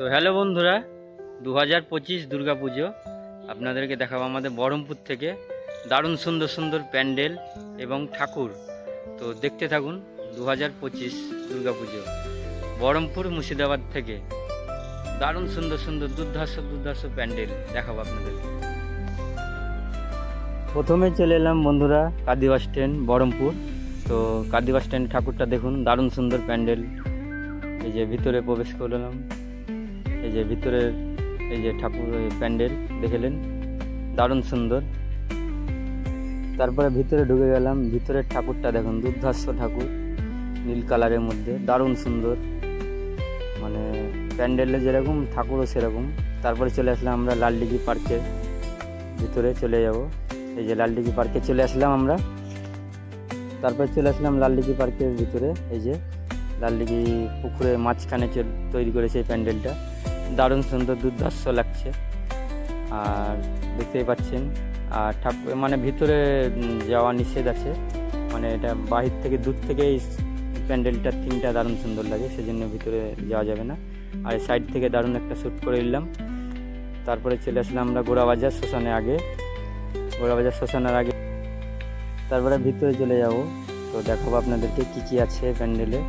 তো হ্যালো বন্ধুরা, 2025 দুর্গাপুজো আপনাদেরকে দেখাবো আমাদের বহরমপুর থেকে। দারুণ সুন্দর সুন্দর প্যান্ডেল এবং ঠাকুর। তো দেখতে থাকুন 2025 দুর্গাপুজো বহরমপুর মুর্শিদাবাদ থেকে। দারুণ সুন্দর সুন্দর দুর্ধর্ষ প্যান্ডেল দেখাবো আপনাদেরকে। প্রথমে চলে এলাম বন্ধুরা কাদি বাস স্ট্যান্ড বহরমপুর। তো কাদি বাস স্ট্যান্ড ঠাকুরটা দেখুন, দারুণ সুন্দর প্যান্ডেল। এই যে ভিতরে প্রবেশ করলাম, এই যে ভিতরের এই যে ঠাকুর প্যান্ডেল দেখলেন, দারুণ সুন্দর। তারপরে ভিতরে ঢুকে গেলাম, ভিতরের ঠাকুরটা দেখুন, দুর্ধর্ষ ঠাকুর, নীল কালারের মধ্যে, দারুণ সুন্দর। মানে প্যান্ডেলে যেরকম ঠাকুরও সেরকম। তারপরে চলে আসলাম আমরা লালদিঘি পার্কের ভিতরে চলে যাব। এই যে লালদিঘি পার্কে চলে আসলাম আমরা। তারপরে চলে আসলাম লালদিঘি পার্কের ভিতরে। এই যে লালদিঘি পুকুরের মাঝখানে তৈরি করেছে এই প্যান্ডেলটা, দারুণ সুন্দর, দুর্ধর্ষ লাগছে। আর দেখতেই পাচ্ছেন, আর ঠাকুর মানে ভিতরে যাওয়া নিষেধ আছে, মানে এটা বাহির থেকে দূর থেকে এই প্যান্ডেলটার থিমটা দারুণ সুন্দর লাগে, সেজন্য ভিতরে যাওয়া যাবে না। আর সাইড থেকে দারুণ একটা শ্যুট করে নিলাম। তারপরে চলে আসলাম আমরা গোড়াবাজার শ্মশানের আগে, গোড়াবাজার শ্মশানের আগে। তারপরে ভিতরে চলে যাব। তো দেখাবো আপনাদেরকে কী কী আছে প্যান্ডেলে,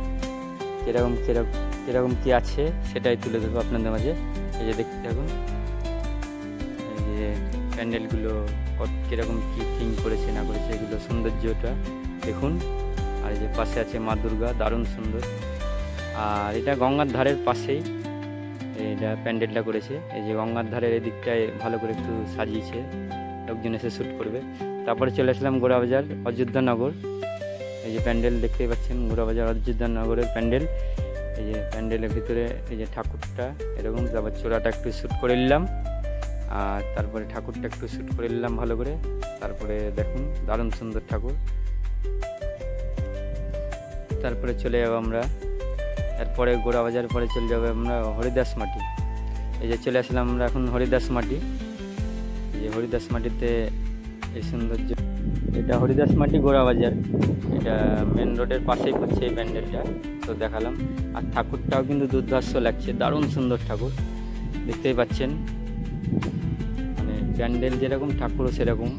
কীরকম কী আছে সেটাই তুলে ধরবো আপনাদের মাঝে। এই যে দেখতে থাকুন, এই যে প্যান্ডেলগুলো কীরকম কী থিম করেছে না করেছে, এগুলো সৌন্দর্যটা দেখুন। আর এই যে পাশে আছে মা দুর্গা, দারুণ সুন্দর। আর এটা গঙ্গার ধারের পাশেই এটা প্যান্ডেলটা করেছে। এই যে গঙ্গার ধারের এদিকটায় ভালো করে একটু সাজিয়েছে, লোকজন এসে শ্যুট করবে। তারপরে চলে আসলাম গোড়াবাজার অযোধ্যানগর। এই যে প্যান্ডেল দেখতেই পাচ্ছেন, গোড়াবাজার অযোধ্যানগরের প্যান্ডেল। এই যে প্যান্ডেলের ভিতরে এই যে ঠাকুরটা এরকম, তারপর চূড়াটা একটু শ্যুট করে নিলাম, আর তারপরে ঠাকুরটা একটু শ্যুট করে নিলাম ভালো করে। তারপরে দেখুন দারুণ সুন্দর ঠাকুর। তারপরে চলে যাবো আমরা, এরপরে গোড়াবাজার পরে চলে যাবো আমরা হরিদাস মাটি। এই যে চলে আসলাম আমরা এখন হরিদাস মাটি। এই যে হরিদাস মাটিতে এই সৌন্দর্য, এটা হরিদাস মাটি গোড়াবাজার, এটা মেন রোডের পাশেই পড়ছে এই প্যান্ডেলটা। তো দেখালাম। আর ঠাকুরটাও কিন্তু দুর্ধর্ষ লাগছে, দারুণ সুন্দর ঠাকুর, দেখতেই পাচ্ছেন। মানে প্যান্ডেল যেরকম ঠাকুরও সেরকম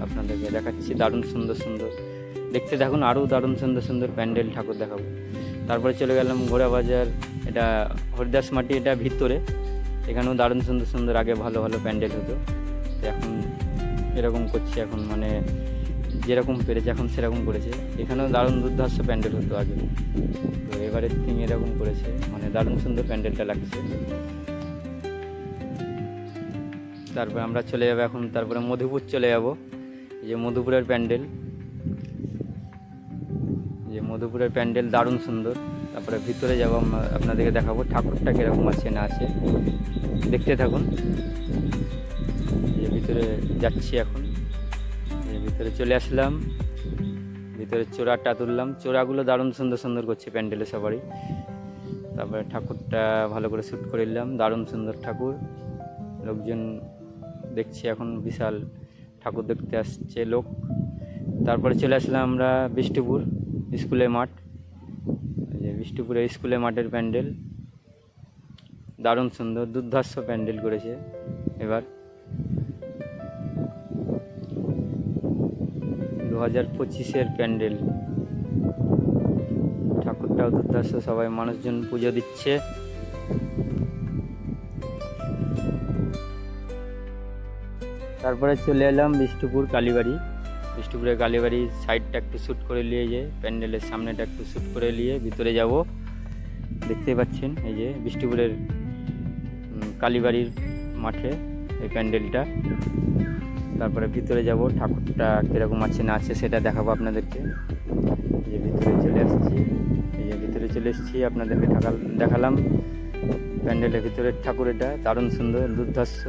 আপনাদেরকে দেখাচ্ছি, দারুণ সুন্দর সুন্দর। দেখতে থাকুন, আরও দারুণ সুন্দর সুন্দর প্যান্ডেল ঠাকুর দেখাবো। তারপরে চলে গেলাম গোড়াবাজার, এটা হরিদাস মাটি, এটা ভিতরে। এখানেও দারুণ সুন্দর সুন্দর আগে ভালো ভালো প্যান্ডেল হতো, এখন এরকম করছে, এখন মানে যেরকম পেরেছে এখন সেরকম করেছে। এখানেও দারুণ দুর্ধর্ষ প্যান্ডেল হতো আগে, তো এবারের থিম এরকম করেছে, মানে দারুণ সুন্দর প্যান্ডেলটা লাগছে। তারপরে আমরা চলে যাবো এখন, তারপরে মধুপুর চলে যাব। এই যে মধুপুরের প্যান্ডেল, যে মধুপুরের প্যান্ডেল দারুণ সুন্দর। তারপরে ভিতরে যাব, আপনাদেরকে দেখাবো ঠাকুরটা কীরকম আছে না আছে, দেখতে থাকুন। এই ভিতরে যাচ্ছি এখন, এই ভিতরে চলে আসলাম, ভিতরে চূড়াটা তুললাম, চূড়াগুলো দারুণ সুন্দর সুন্দর করছে প্যান্ডেলে সবারই। তারপরে ঠাকুরটা ভালো করে শ্যুট করে নিলাম, দারুণ সুন্দর ঠাকুর, লোকজন দেখছি এখন, বিশাল ঠাকুর দেখতে আসছে লোক। তারপরে চলে আসলাম আমরা বিষ্ণুপুর স্কুলের মাঠ। যে বিষ্ণুপুরে স্কুলের মাঠের প্যান্ডেল দারুণ সুন্দর, দুর্ধর্ষ প্যান্ডেল করেছে এবার। 2025-এর প্যান্ডেল, ঠাকুরটাও দুর্ধর্ষ, সবাই মানুষজন পুজো দিচ্ছে। তারপরে চলে এলাম বিষ্ণুপুর কালীবাড়ি। বিষ্ণুপুরের কালীবাড়ির সাইডটা একটু শ্যুট করে নিয়ে, যে প্যান্ডেলের সামনেটা একটু শ্যুট করে নিয়ে ভিতরে যাব। দেখতেই পাচ্ছেন এই যে বিষ্ণুপুরের কালীবাড়ির মাঠে এই প্যান্ডেলটা। তারপরে ভিতরে যাব, ঠাকুরটা কীরকম আছে না আছে সেটা দেখাবো আপনাদেরকে। এই যে ভিতরে চলে আসছি, এই যে ভিতরে চলে এসেছি, আপনাদেরকে দেখালাম প্যান্ডেলের ভিতরের ঠাকুর, এটা দারুণ সুন্দর, দুর্ধর্ষ।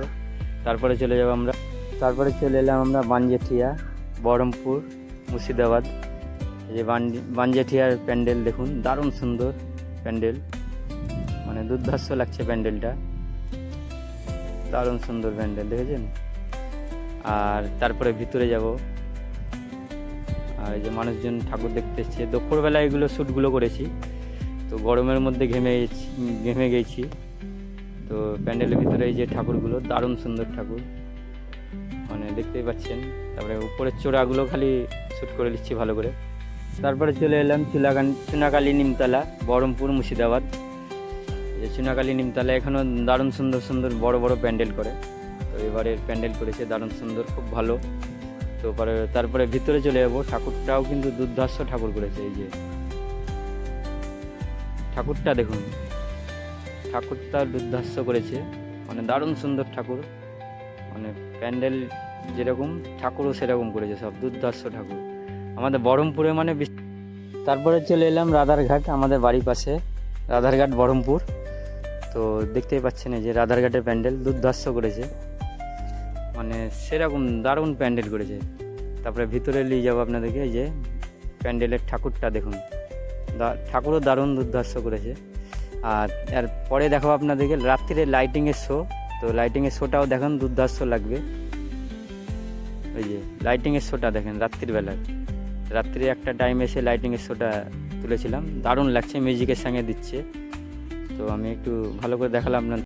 তারপরে চলে যাব আমরা, তারপরে চলে এলাম আমরা বানজেঠিয়া, বহরমপুর মুর্শিদাবাদ। এই যে বানজেঠিয়ার প্যান্ডেল দেখুন, দারুণ সুন্দর প্যান্ডেল, মানে দুর্ধর্ষ লাগছে প্যান্ডেলটা, দারুণ সুন্দর প্যান্ডেল, দেখেছেন। আর তারপরে ভিতরে যাব, আর এই যে মানুষজন ঠাকুর দেখতে এসছে। দুপুরবেলা এগুলো শ্যুটগুলো করেছি, তো গরমের মধ্যে ঘেমে গেছি, তো প্যান্ডেলের ভিতরে এই যে ঠাকুরগুলো দারুণ সুন্দর ঠাকুর, মানে দেখতেই পাচ্ছেন। তারপরে উপরের চূড়াগুলো খালি শ্যুট করে দিচ্ছি ভালো করে। তারপরে চলে এলাম চুনাকালী নিমতলা, বহরমপুর, মুর্শিদাবাদ। এই চুনাকালী নিমতলা এখানেও দারুণ সুন্দর সুন্দর বড় বড় প্যান্ডেল করে। তো এবারের প্যান্ডেল করেছে দারুণ সুন্দর, খুব ভালো। তো তারপরে ভিতরে চলে যাবো। ঠাকুরটাও কিন্তু দুর্ধর্ষ ঠাকুর করেছে। এই যে ঠাকুরটা দেখুন, ঠাকুরটা দুর্ধর্ষ করেছে, মানে দারুণ সুন্দর ঠাকুর। মানে প্যান্ডেল যেরকম ঠাকুরও সেরকম করেছে, সব দুর্ধর্ষ ঠাকুর আমাদের বহরমপুরে মানে। তারপরে চলে এলাম রাধারঘাট, আমাদের বাড়ির পাশে রাধারঘাট, বহরমপুর। তো দেখতেই পাচ্ছেন এই যে রাধারঘাটের প্যান্ডেল দুর্ধর্ষ করেছে, মানে সেরকম দারুণ প্যান্ডেল করেছে। তারপরে ভিতরে নিয়ে যাবো আপনাদেরকে। এই যে প্যান্ডেলের ঠাকুরটা দেখুন, ঠাকুরও দারুণ দুর্ধর্ষ করেছে। আর এর পরে দেখাবো আপনাদেরকে রাত্রিরে লাইটিংয়ের শো। তো লাইটিংয়ের শোটাও দেখুন দুর্ধর্ষ লাগবে। ওই যে লাইটিংয়ের শোটা দেখেন রাত্রি একটা টাইম এসে লাইটিংয়ের শোটা তুলেছিলাম, দারুণ লাগছে, মিউজিকের সঙ্গে দিচ্ছে। তো আমি একটু ভালো করে দেখালাম আপনার।